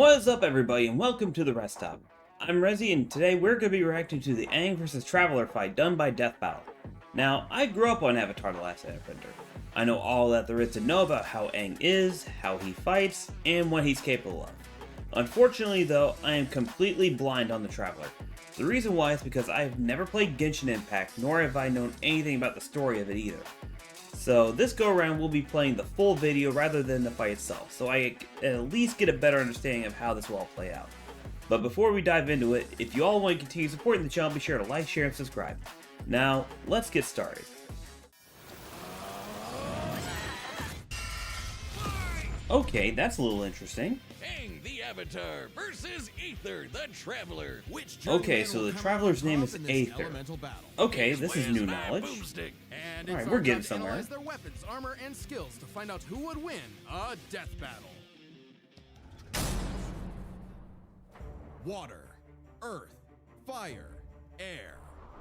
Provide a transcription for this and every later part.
What is up, everybody, and welcome to the RezzStop. I'm Rezzy, and today we're going to be reacting to the Aang vs. Traveler fight done by Death Battle. Now, I grew up on Avatar: The Last Airbender. I know all that there is to know about how Aang is, how he fights, and what he's capable of. Unfortunately, though, I am completely blind on the Traveler. The reason why is because I have never played Genshin Impact, nor have I known anything about the story of it either. So this go around we'll be playing the full video rather than the fight itself, so I at least get a better understanding of how this will all play out. But before we dive into it, if you all want to continue supporting the channel, be sure to like, share, and subscribe. Now, let's get started. Okay, that's a little interesting. Aang, the Avatar, versus Aether, the Traveler. Okay, so the Traveler's name is Aether. Okay, this is new knowledge. Alright, we're getting somewhere. Their weapons, armor, and skills to find out who would win a death battle. Water, earth, fire, air.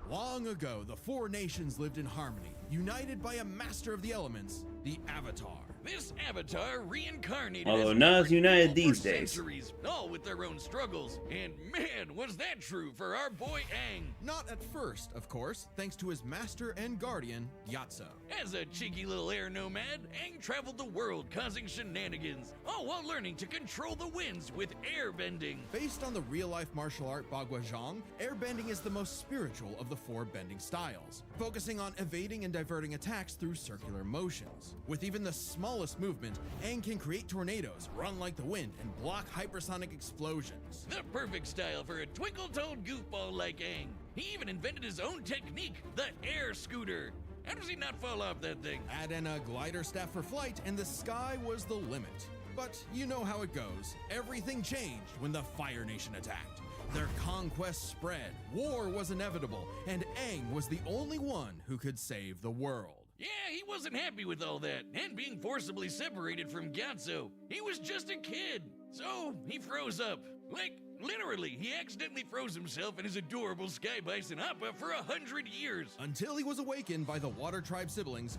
Long ago, the four nations lived in harmony, united by a master of the elements, the Avatar. This Avatar reincarnated Although as not as united for these days. centuries, all with their own struggles. And man, was that true for our boy Aang. Not at first, of course, thanks to his master and guardian, Gyatso. As a cheeky little air nomad, Aang traveled the world causing shenanigans, all while learning to control the winds with air bending. Based on the real-life martial art Bagua Zhang, airbending is the most spiritual of the four bending styles, focusing on evading and diverting attacks through circular motions. With even the smallest movement, Aang can create tornadoes, run like the wind, and block hypersonic explosions. The perfect style for a twinkle-toed goofball like Aang. He even invented his own technique, the air scooter. How does he not fall off that thing? Add in a glider staff for flight, and the sky was the limit. But you know how it goes. Everything changed when the Fire Nation attacked. Their conquest spread, war was inevitable, and Aang was the only one who could save the world. Yeah, he wasn't happy with all that, and being forcibly separated from Gyatso. He was just a kid, so he froze up. Like, literally, he accidentally froze himself and his adorable Sky Bison Appa for 100 years. Until he was awakened by the Water Tribe siblings.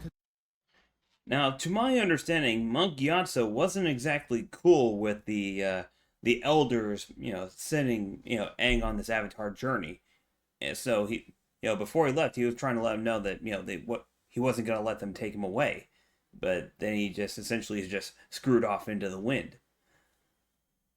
Now, to my understanding, Monk Gyatso wasn't exactly cool with the elders, sending, Aang on this Avatar journey. And so he, before he left, he was trying to let him know that, he wasn't going to let them take him away. But then he just essentially just screwed off into the wind.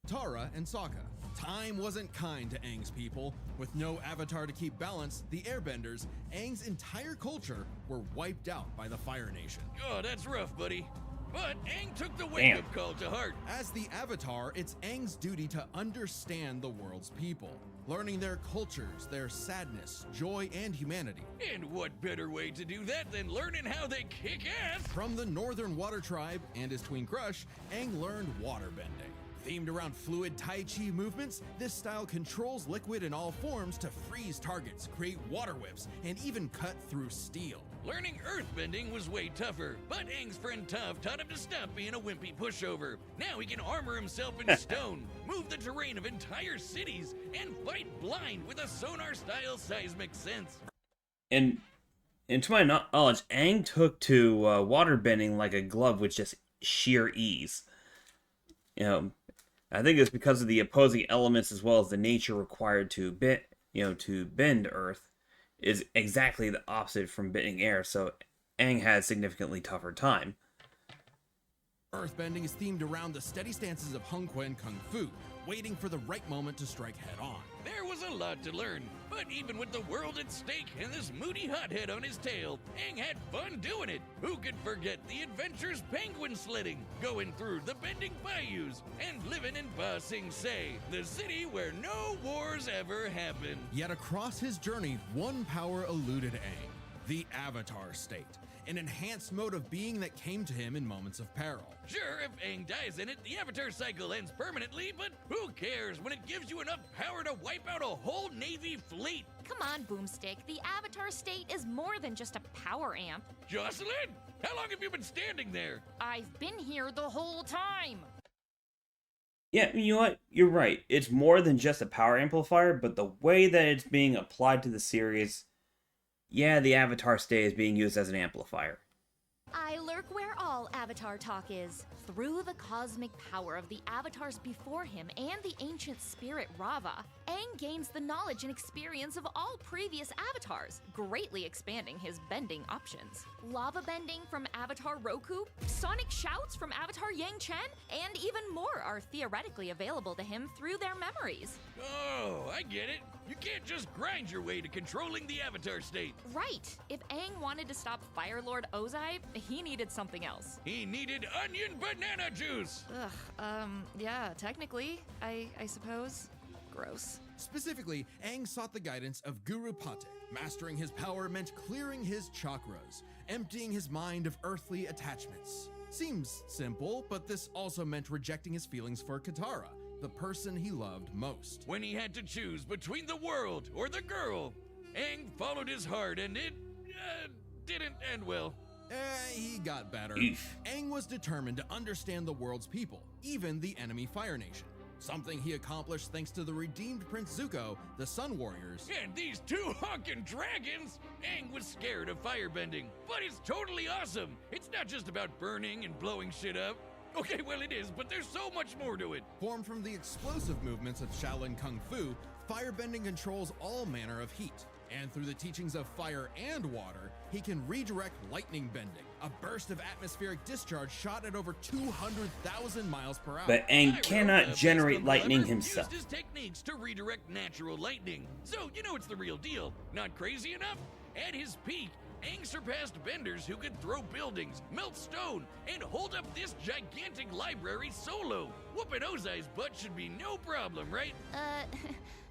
Tara and Sokka. Time wasn't kind to Aang's people. With no Avatar to keep balance, the Airbenders, Aang's entire culture, were wiped out by the Fire Nation. Oh, that's rough, buddy. But Aang took the wake-up call to heart. As the Avatar, it's Aang's duty to understand the world's people, learning their cultures, their sadness, joy, and humanity. And what better way to do that than learning how they kick ass? From the Northern Water Tribe and his twin crush, Aang learned waterbending. Themed around fluid Tai Chi movements, this style controls liquid in all forms to freeze targets, create water whips, and even cut through steel. Learning earthbending was way tougher, but Aang's friend Toph taught him to stop being a wimpy pushover. Now he can armor himself in stone, move the terrain of entire cities, and fight blind with a sonar-style seismic sense. And to my knowledge, Aang took to waterbending like a glove with just sheer ease. I think it's because of the opposing elements as well as the nature required to bend Earth is exactly the opposite from bending air, so Aang had a significantly tougher time. Earthbending is themed around the steady stances of Hung Quan Kung Fu, waiting for the right moment to strike head-on. There was a lot to learn, but even with the world at stake and this moody hothead on his tail, Aang had fun doing it. Who could forget the adventures penguin sledding, going through the bending bayous, and living in Ba Sing Se, the city where no wars ever happened. Yet across his journey, one power eluded Aang, the Avatar state, an enhanced mode of being that came to him in moments of peril. Sure, if Aang dies in it, the Avatar cycle ends permanently, but who cares when it gives you enough power to wipe out a whole Navy fleet? Come on, Boomstick. The Avatar state is more than just a power amp. Jocelyn, how long have you been standing there? I've been here the whole time. Yeah, you know what? You're right. It's more than just a power amplifier, but the way that it's being applied to the series, yeah, the Avatar state is being used as an amplifier. I lurk where all Avatar talk is. Through the cosmic power of the avatars before him and the ancient spirit Rava, Aang gains the knowledge and experience of all previous avatars, greatly expanding his bending options. Lava bending from Avatar Roku, sonic shouts from Avatar Yang Chen, and even more are theoretically available to him through their memories. Oh, I get it. You can't just grind your way to controlling the Avatar state. Right. If Aang wanted to stop Fire Lord Ozai, he needed something else. He needed onion banana juice. Yeah, technically, I suppose. Gross. Specifically, Aang sought the guidance of Guru Pate. Mastering his power meant clearing his chakras, emptying his mind of earthly attachments. Seems simple, but this also meant rejecting his feelings for Katara, the person he loved most. When he had to choose between the world or the girl, Aang followed his heart and it didn't end well. He got better. Oof. Aang was determined to understand the world's people, even the enemy Fire Nation. Something he accomplished thanks to the redeemed Prince Zuko, the Sun Warriors. And these two honkin' dragons! Aang was scared of firebending, but it's totally awesome. It's not just about burning and blowing shit up. Okay, well it is, but there's so much more to it. Formed from the explosive movements of Shaolin Kung Fu, firebending controls all manner of heat. And through the teachings of fire and water, he can redirect lightning bending, a burst of atmospheric discharge shot at over 200,000 miles per hour. But Aang cannot Pyro, generate best lightning lover, himself. Used his techniques to redirect natural lightning. So, you know it's the real deal. Not crazy enough? At his peak, Aang surpassed benders who could throw buildings, melt stone, and hold up this gigantic library solo. Whooping Ozai's butt should be no problem, right?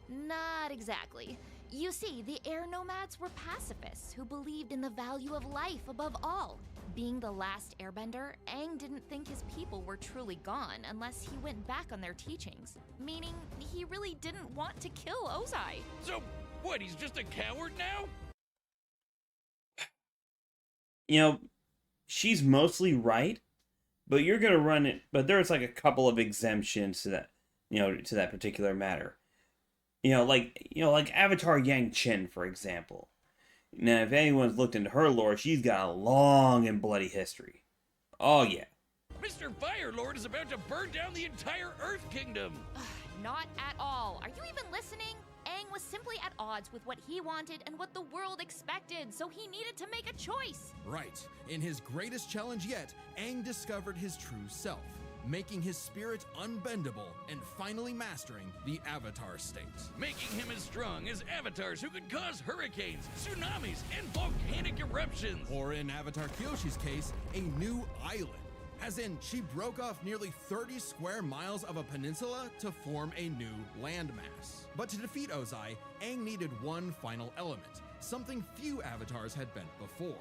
Not exactly. You see, the air nomads were pacifists who believed in the value of life above all. Being the last airbender, Aang didn't think his people were truly gone unless he went back on their teachings, meaning he really didn't want to kill Ozai. So, what, he's just a coward now? You know, she's mostly right, but you're gonna run it. But there's like a couple of exemptions to that, to that particular matter. Like Avatar Yang Chen, for example. Now, if anyone's looked into her lore, she's got a long and bloody history. Oh yeah. Mr. Firelord is about to burn down the entire Earth Kingdom. Not at all. Are you even listening? Aang was simply at odds with what he wanted and what the world expected, so he needed to make a choice. Right. In his greatest challenge yet, Aang discovered his true self, making his spirit unbendable and finally mastering the Avatar state. Making him as strong as avatars who could cause hurricanes, tsunamis, and volcanic eruptions. Or in Avatar Kyoshi's case, a new island. As in, she broke off nearly 30 square miles of a peninsula to form a new landmass. But to defeat Ozai, Aang needed one final element, something few avatars had bent before: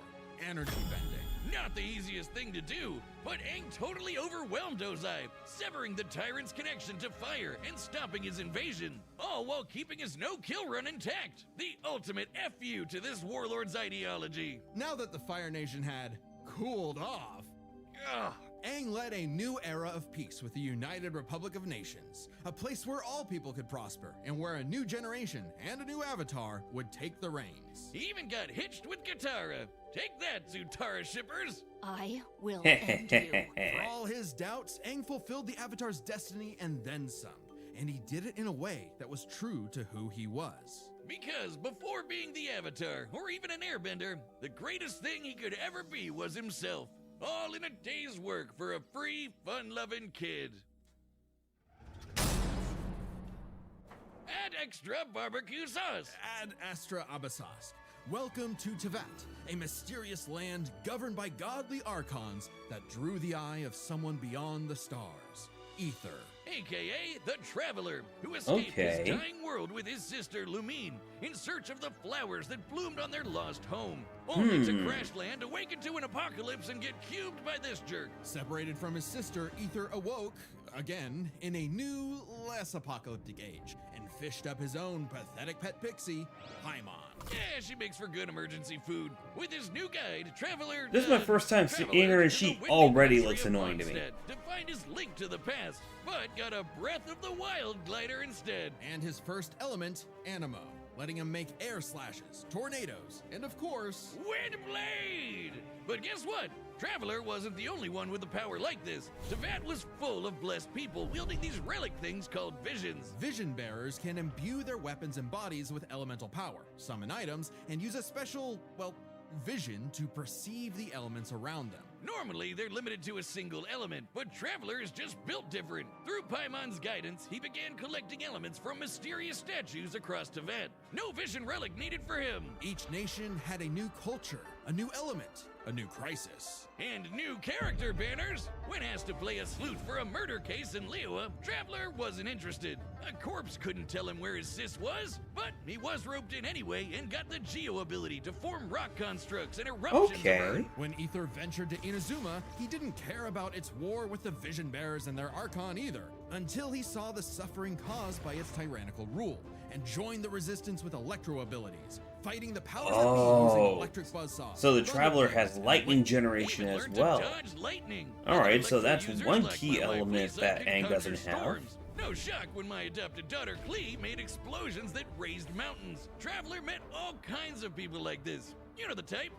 energy bending. Not the easiest thing to do, but Aang totally overwhelmed Ozai, severing the tyrant's connection to fire and stopping his invasion, all while keeping his no-kill run intact. The ultimate FU to this warlord's ideology. Now that the Fire Nation had cooled off, Ugh. Aang led a new era of peace with the United Republic of Nations, a place where all people could prosper and where a new generation and a new avatar would take the reins. He even got hitched with Katara. Take that, Zutara shippers! I will end you. For all his doubts, Aang fulfilled the Avatar's destiny and then some, and he did it in a way that was true to who he was. Because before being the Avatar, or even an airbender, the greatest thing he could ever be was himself. All in a day's work for a free, fun-loving kid. Add extra barbecue sauce. Ad Astra Abbasas. Welcome to Tevat, a mysterious land governed by godly archons that drew the eye of someone beyond the stars, Aether. AKA the Traveler, who escaped his Okay. dying world with his sister Lumine in search of the flowers that bloomed on their lost home, only to crash land, awaken to an apocalypse, and get cubed by this jerk. Separated from his sister, Aether awoke, again, in a new, less apocalyptic age, and fished up his own pathetic pet pixie, Paimon. Yeah, she makes for good emergency food. With his new guide, Traveler... This is my first time Traveler seeing her, and to she the windy already country looks of annoying to me. Mondstadt to find his link to the past, but got a Breath of the Wild glider instead. And his first element, Animo, letting him make air slashes, tornadoes, and of course, Wind Blade! But guess what? Traveler wasn't the only one with a power like this. Tevat was full of blessed people wielding these relic things called visions. vision bearers can imbue their weapons and bodies with elemental power, summon items, and use a special, well, vision to perceive the elements around them. Normally, they're limited to a single element, but Traveler is just built different. Through Paimon's guidance, he began collecting elements from mysterious statues across Tevat. No vision relic needed for him. Each nation had a new culture, a new element, a new crisis. And new character banners. When asked to play a sleuth for a murder case in Liyue, Traveler wasn't interested. A corpse couldn't tell him where his sis was, but he was roped in anyway and got the Geo ability to form rock constructs and eruptions. Okay. When Aether ventured to Inazuma, he didn't care about its war with the Vision Bearers and their Archon either, until he saw the suffering caused by its tyrannical rule, and joined the resistance with electro abilities, fighting the powers that be using electric buzzsaws. So the Traveler has lightning generation Even as learned to well. dodge lightning. Alright, so Electro that's users one like key my wife element Lisa that can Aang conjure doesn't have. storms. No shock when my adopted daughter Klee made explosions that raised mountains. Traveler met all kinds of people like this. You know the type.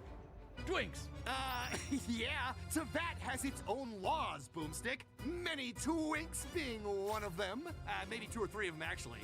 Twinks. Yeah, Tevat has its own laws, Boomstick. Many twinks being one of them. Maybe 2 or 3 of them, actually.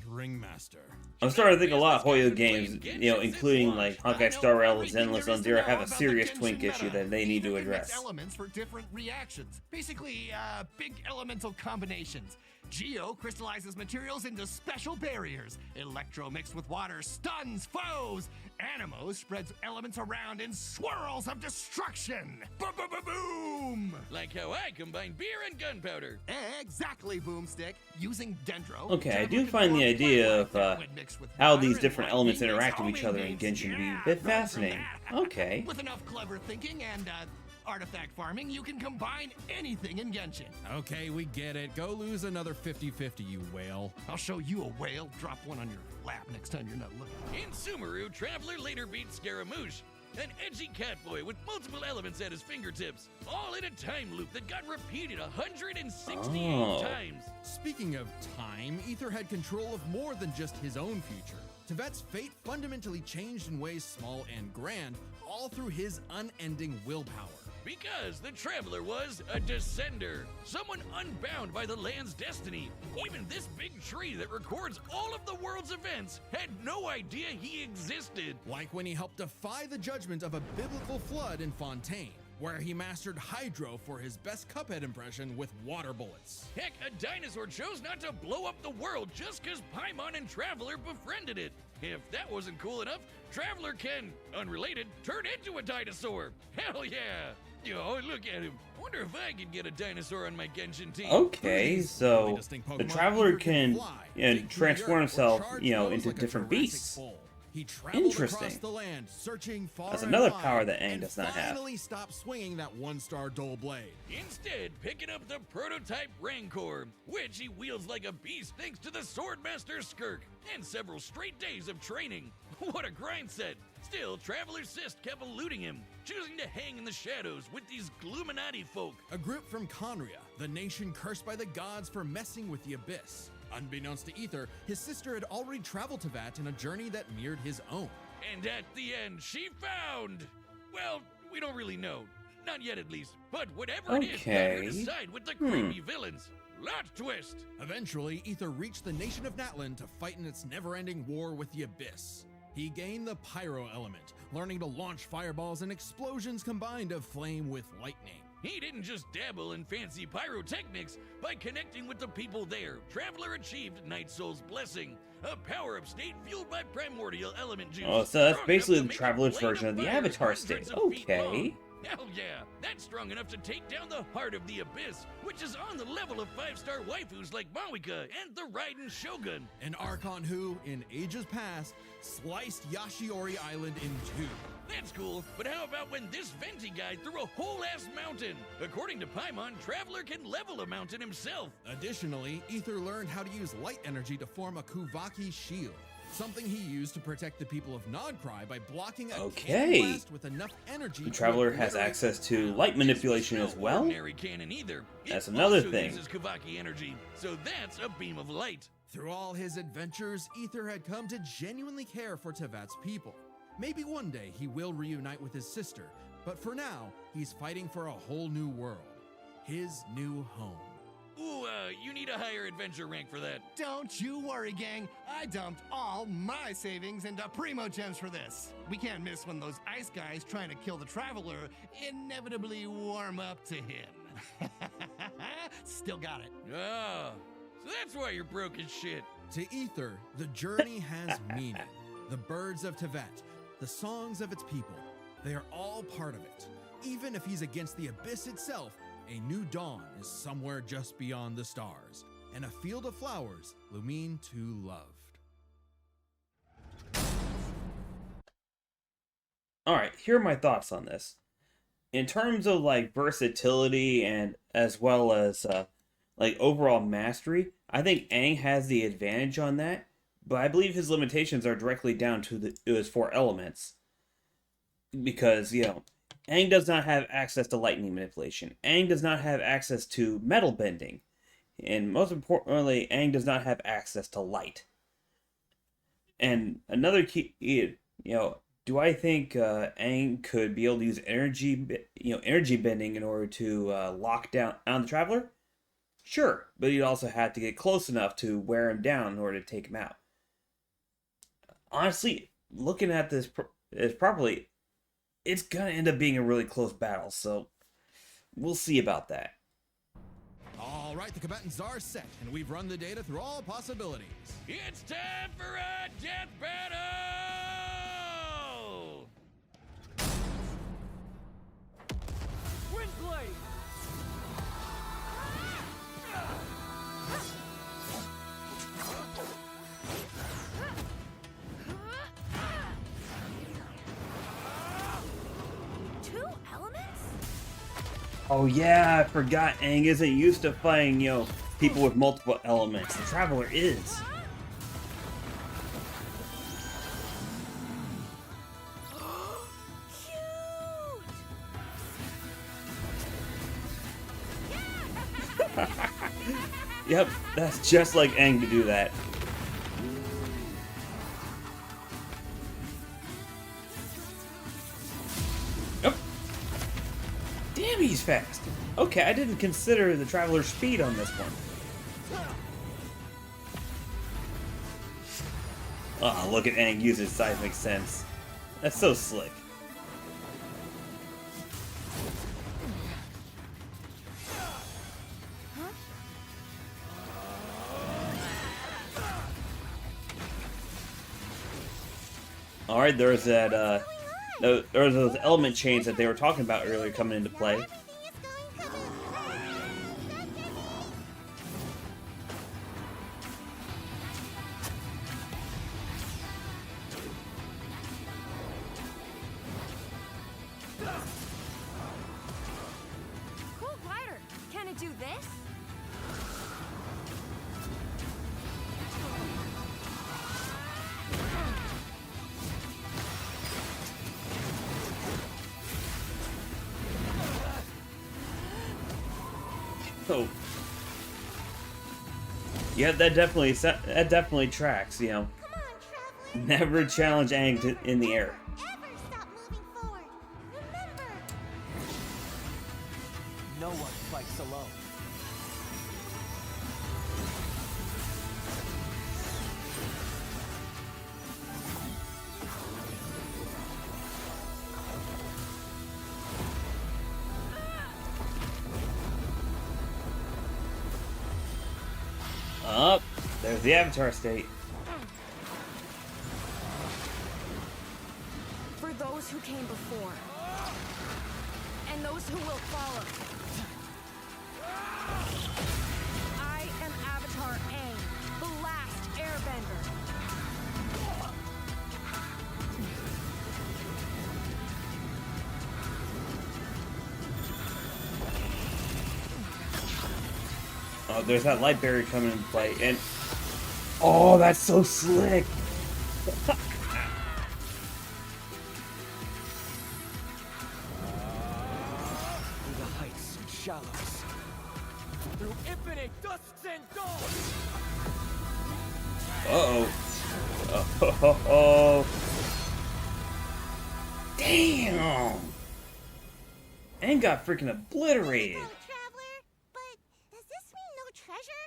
Ringmaster. I'm starting to think a lot of Hoyo games, you know, including like Honkai Star Rail and Zenless on Zero, have a serious twink issue that they need to address. Elements for different reactions. Basically, big elemental combinations. Geo crystallizes materials into special barriers. Electro mixed with water stuns foes. Animo spreads elements around in swirls of destruction. Boom! Like how I combine beer and gunpowder. Exactly, Boomstick. Using Dendro. Okay, I Traveler do can find the form idea of fire liquid mixed with how water these and different lightning elements makes interact with each other in homing Genshin to be a yeah, bit right from fascinating. that. Okay. With enough clever thinking and artifact farming, you can combine anything in Genshin. Okay, we get it. Go lose another 50-50, you whale. I'll show you a whale. Drop one on your lap next time you're not looking. In Sumeru, Traveler later beat Scaramouche, an edgy catboy with multiple elements at his fingertips, all in a time loop that got repeated 168 Oh. times. Speaking of time, Aether had control of more than just his own future. Tevat's fate fundamentally changed in ways small and grand, all through his unending willpower. Because the Traveler was a descender, someone unbound by the land's destiny. Even this big tree that records all of the world's events had no idea he existed. Like when he helped defy the judgment of a biblical flood in Fontaine, where he mastered Hydro for his best Cuphead impression with water bullets. Heck, a dinosaur chose not to blow up the world just because Paimon and Traveler befriended it. If that wasn't cool enough, Traveler can, unrelated, turn into a dinosaur. Hell yeah! Yo, look at him. Wonder if I could get a dinosaur on my Genshin team. Okay, so the Traveler can, you know, transform himself, you know, into different beasts. He traveled Interesting. across the land, searching far That's and another wide, power that Aang and does not have. finally stopped swinging that one-star dull blade. Instead, picking up the prototype Rancor, which he wields like a beast thanks to the Swordmaster Skirk, and several straight days of training. What a grind set! Still, Traveler's Sis kept eluding him, choosing to hang in the shadows with these Gluminati folk. A group from Conria, the nation cursed by the gods for messing with the Abyss. Unbeknownst to Aether, his sister had already traveled to Vat in a journey that mirrored his own. And at the end, she found... Well, we don't really know. Not yet, at least. But whatever it is, got her to Okay. side with the creepy villains. Lot twist. Eventually, Aether reached the nation of Natlan to fight in its never-ending war with the Abyss. He gained the Pyro element, learning to launch fireballs and explosions combined of flame with lightning. He didn't just dabble in fancy pyrotechnics. By connecting with the people there, Traveler achieved Night Soul's Blessing, a power-up state fueled by primordial element juice. Oh, so that's strong basically enough the to make a Traveler's flame version of the fire Avatar hundreds state. of feet long. Okay. Hell yeah, that's strong enough to take down the heart of the Abyss, which is on the level of 5-star waifus like Mawika and the Raiden Shogun. An Archon who, in ages past, sliced Yashiori Island in two. That's cool, but how about when this Venti guy threw a whole-ass mountain? According to Paimon, Traveler can level a mountain himself. Additionally, Aether learned how to use light energy to form a Kuvaki shield, something he used to protect the people of Nodcry by blocking a Okay. cannon blast with enough energy. The to Traveler has obliterate access to light manipulation as No well. ordinary cannon either. It That's another also thing. uses Kavaki energy, so that's a beam of light. Through all his adventures, Aether had come to genuinely care for Tevat's people. Maybe one day he will reunite with his sister, but for now, he's fighting for a whole new world. His new home. Ooh, you need a higher adventure rank for that. Don't you worry, gang. I dumped all my savings into Primo Gems for this. We can't miss when those ice guys trying to kill the Traveler inevitably warm up to him. Still got it. Oh, so that's why you're broke as shit. To Aether, the journey has meaning. The birds of Tevat, the songs of its people, they are all part of it. Even if he's against the abyss itself, a new dawn is somewhere just beyond the stars, and a field of flowers Lumine too loved. Alright, here are my thoughts on this. In terms of like versatility and as well as like overall mastery, I think Aang has the advantage on that, but I believe his limitations are directly down to his 4 elements. Because, you know, Aang does not have access to lightning manipulation. Aang does not have access to metal bending. And most importantly, Aang does not have access to light. And another key, you know, do I think Aang could be able to use energy bending in order to lock down on the Traveler? Sure, but he'd also have to get close enough to wear him down in order to take him out. Honestly, looking at this properly, it's gonna end up being a really close battle, so we'll see about that. All right, the combatants are set, and we've run the data through all possibilities. It's time for a death battle! Windblade! Oh yeah, I forgot Aang isn't used to fighting, you know, people with multiple elements. The Traveler is. Yep, that's just like Aang to do that. Yep. Damn, he's fast. Okay, I didn't consider the Traveler's speed on this one. Oh, look at Aang use his seismic sense. That's so slick. Alright, there's that, there was those element chains that they were talking about earlier coming into play. Cool glider. Can it do this? Oh. Yeah, that definitely tracks, you know. Come on, traveler. Never challenge Aang in the air. Ever stop moving forward. Remember. No one fights alone. Up, there's the Avatar state. For those who came before, and those who will follow. I am Avatar Aang, the last airbender. Oh, there's that light barrier coming into play, and oh, that's so slick. Through the heights and shallows. Through infinite dusks and dawns. Uh-oh. Oh. Damn! Aang got freaking obliterated. Go, Traveler. But does this mean no treasure?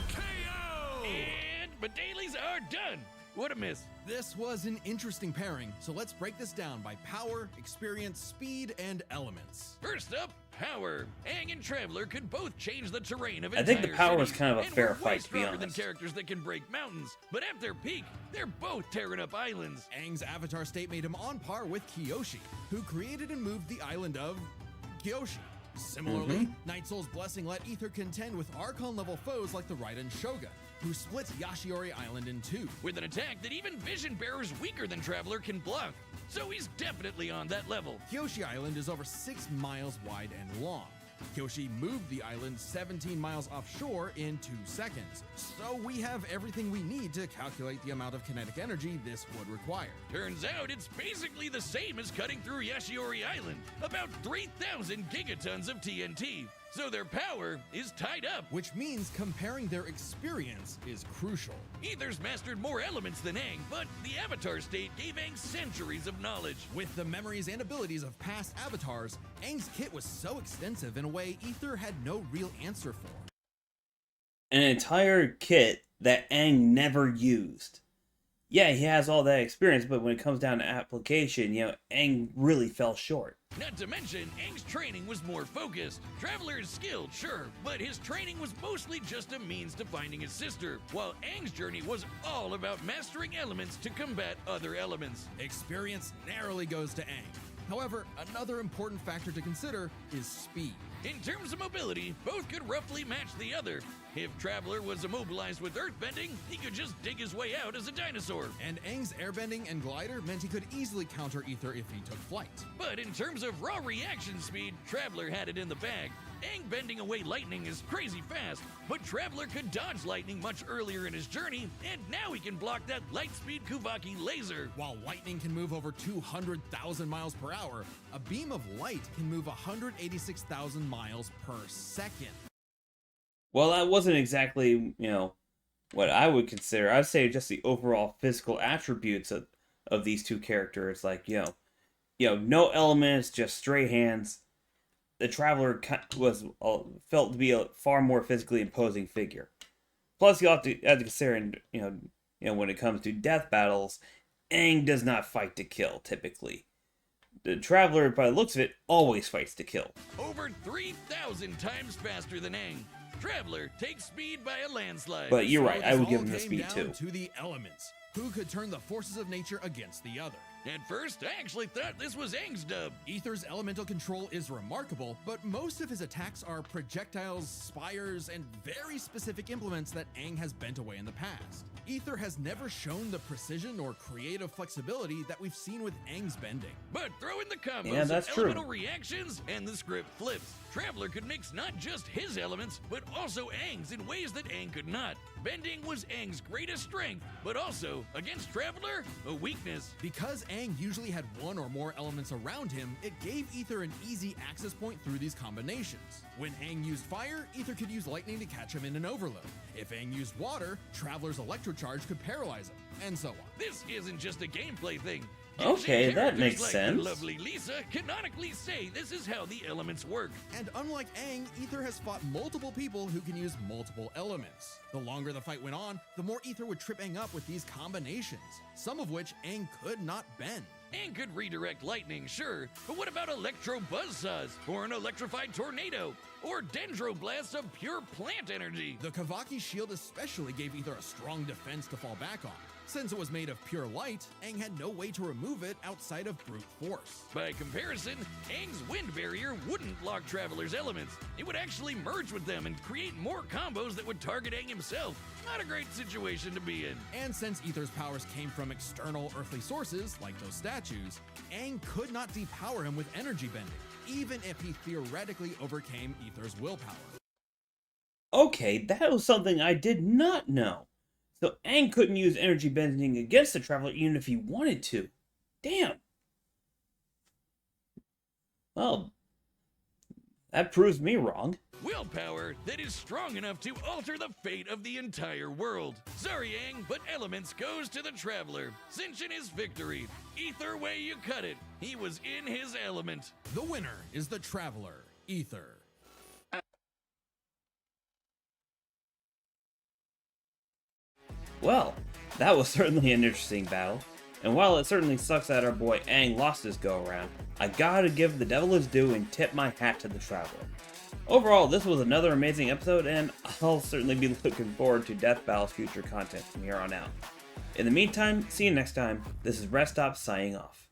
KO! And my dailies are done. What a miss. This was an interesting pairing, so let's break this down by power, experience, speed, and elements. First up, power. Aang and Traveler could both change the terrain of I think the entire power was cities, kind of a and fair were way fight, to be stronger than honest. characters that can break mountains. But at their peak, they're both tearing up islands. Aang's avatar state made him on par with Kyoshi, who created and moved the island of Kyoshi. Similarly, Night Soul's blessing let Aether contend with Archon-level foes like the Raiden Shogun, who split Yashiori Island in two. With an attack that even Vision Bearers weaker than Traveler can block. So he's definitely on that level. Kyoshi Island is over 6 miles wide and long. Kyoshi moved the island 17 miles offshore in 2 seconds, so we have everything we need to calculate the amount of kinetic energy this would require. Turns out it's basically the same as cutting through Yashiori Island, about 3,000 gigatons of TNT. So their power is tied up. Which means comparing their experience is crucial. Aether's mastered more elements than Aang, but the Avatar state gave Aang centuries of knowledge. With the memories and abilities of past avatars, Aang's kit was so extensive in a way Aether had no real answer for. An entire kit that Aang never used. Yeah, he has all that experience, but when it comes down to application, Aang really fell short. Not to mention, Aang's training was more focused. Traveler is skilled, sure, but his training was mostly just a means to finding his sister, while Aang's journey was all about mastering elements to combat other elements. Experience narrowly goes to Aang. However, another important factor to consider is speed. In terms of mobility, both could roughly match the other. If Traveler was immobilized with earthbending, he could just dig his way out as a dinosaur. And Aang's airbending and glider meant he could easily counter Aether if he took flight. But in terms of raw reaction speed, Traveler had it in the bag. Aang bending away lightning is crazy fast, but Traveler could dodge lightning much earlier in his journey, and now he can block that light-speed Kuvaki laser. While lightning can move over 200,000 miles per hour, a beam of light can move 186,000 miles per second. Well, that wasn't exactly, what I would consider. I'd say just the overall physical attributes of these two characters. Like, no elements, just straight hands. The Traveler was felt to be a far more physically imposing figure. Plus, you have to consider, when it comes to death battles, Aang does not fight to kill, typically. The Traveler, by the looks of it, always fights to kill. Over 3,000 times faster than Aang. Traveler takes speed by a landslide. But you're right, So I this would give all him the came speed down too. To the elements. Who could turn the forces of nature against the other? At first, I actually thought this was Aang's dub. Aether's elemental control is remarkable, but most of his attacks are projectiles, spires, and very specific implements that Aang has bent away in the past. Aether has never shown the precision or creative flexibility that we've seen with Aang's bending. But throw in the combos Yeah, that's of true. elemental reactions, and the script flips. Traveler could mix not just his elements, but also Aang's in ways that Aang could not. Bending was Aang's greatest strength, but also, against Traveler, a weakness. Because Aang usually had one or more elements around him, it gave Aether an easy access point through these combinations. When Aang used fire, Aether could use lightning to catch him in an overload. If Aang used water, Traveler's electrocharge could paralyze him, and so on. This isn't just a gameplay thing. Okay, that Characters makes like sense. The lovely Lisa canonically say this is how the elements work. And unlike Aang, Aether has fought multiple people who can use multiple elements. The longer the fight went on, the more Aether would trip Aang up with these combinations, some of which Aang could not bend. Aang could redirect lightning, sure, but what about electro buzzsaws, or an electrified tornado, or dendroblasts of pure plant energy? The Kavaki shield especially gave Aether a strong defense to fall back on. Since it was made of pure light, Aang had no way to remove it outside of brute force. By comparison, Aang's wind barrier wouldn't block Traveler's elements. It would actually merge with them and create more combos that would target Aang himself. Not a great situation to be in. And since Aether's powers came from external earthly sources, like those statues, Aang could not depower him with energy bending, even if he theoretically overcame Aether's willpower. Okay, that was something I did not know. So Aang couldn't use energy bending against the Traveler even if he wanted to. Damn. Well, that proves me wrong. Willpower that is strong enough to alter the fate of the entire world. Sorry, Aang, but elements goes to the Traveler, cinching his victory. Either way you cut it, he was in his element. The winner is the Traveler, Aether. Well, that was certainly an interesting battle, and while it certainly sucks that our boy Aang lost his go-around, I gotta give the devil his due and tip my hat to the Traveler. Overall, this was another amazing episode, and I'll certainly be looking forward to Death Battle's future content from here on out. In the meantime, see you next time. This is RezzStop signing off.